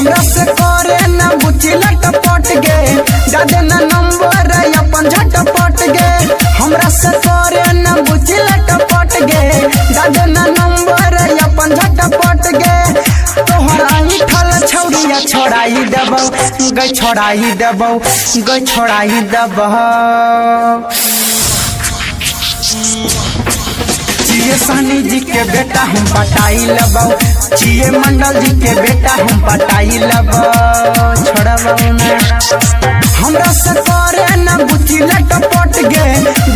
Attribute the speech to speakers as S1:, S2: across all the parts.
S1: हमरा से करे ना बुची लटपट गे दादे ना नंबर अपन झटपट गे हमरा से करे ना बुची लटपट गे दादे ना नंबर अपन झटपट गे तोहरा ही ठल छौरिया छोड़ाई देबौ गई छोड़ाई देबौ गई छोड़ाई देबौ चिए सानी जी के बेटा हम पटाई लबौ चिए मंडल जी के बेटा हम पटाई लबौ छोड़बौ ना हमरा से करे ना बुची लटपट गे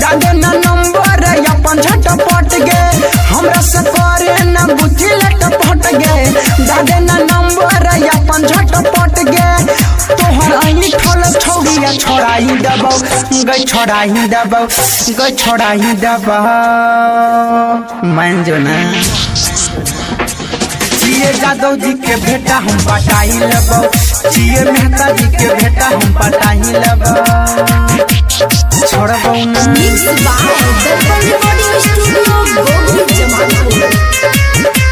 S1: दादे ना नंबर अपन झटपट गे हमरा से करे ना बुची लटपट गे दादे ना नंबर अपन झटपट गे तोहर आईनी ठोल छौरिया छोड़ाई देबौ गई छोड़ाई देबौ गई छोड़ाई देबौ मान जो ना चिए यादव जी के बेटा हम पटाई लेबौ चिए मेहता जी के बेटा हम पटाई लेबौ छोड़बौ ना
S2: मिक्स बाय दर्पण रिकॉर्डिंग स्टूडियो गोगरी जमालपुर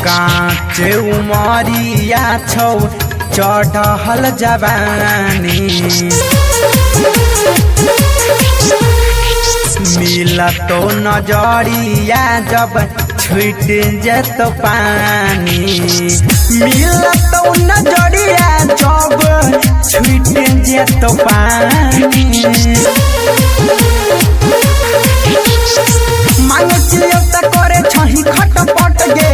S1: काचे उमरिया छौ चढ़ल जवानी मिलतो नजरिया जब छूट जतो पानी मिलतो नजरिया जब छूट जतो पानी मांगे चियो त करे छही खटपट गे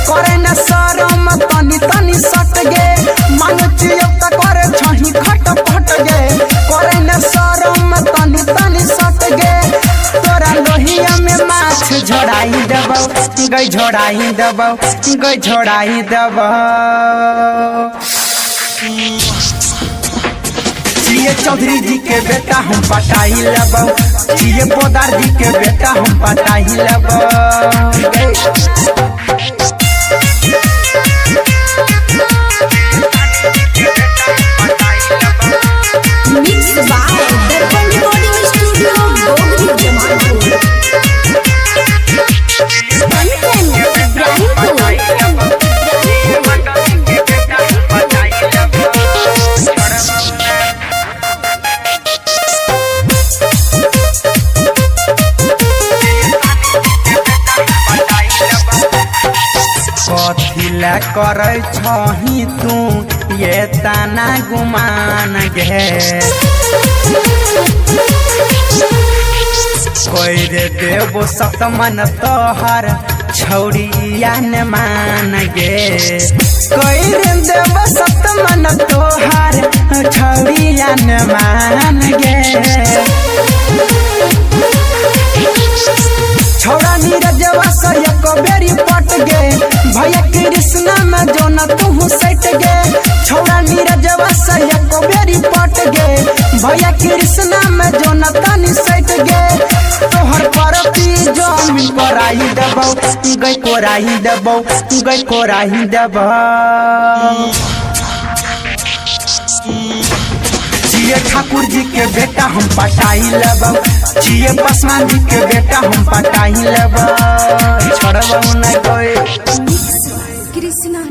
S1: करे न शरम तनी तनी सट गे मांगे चियो त करे छही खटपट गे करे न शरम तनी तनी सट गे तोरा लोहिया में माछ झोड़ाई देबौ गई झोड़ाई देबौ गई झोड़ाई देबौ चिए चौधरी जी के बेटा हम पटाई लेबौ चिए पोदार जी के बेटा हम पटाई लेबौ
S2: मिक्स बाय दर्पण रिकॉर्डिंग स्टूडियो गोगरी जमालपुर
S1: कथिला करे छही तू ये तना गुमान गे कोई रे देवो सतमन तोहर छौरिया न मान गे कोई रे देवो सतमन तोहर छौरिया न मान गे छौड़ा नीरजवा से एको बेरी पट गे भैया कृष्णा में जो न तू सट गे छौड़ा नीरजवा से एको बेरी पट गे भैया कृष्णा में जो न तनी सट गे तोहर परती जमीन कोराई देबौ गई कोराई देबौ गई कोराई देबौ चिए ठाकुर जी के बेटा हम पटाई लेबौ चिए पासवान जी के बेटा हम पटाई लेबौ छोड़बौ ना कोई
S2: कृष्णा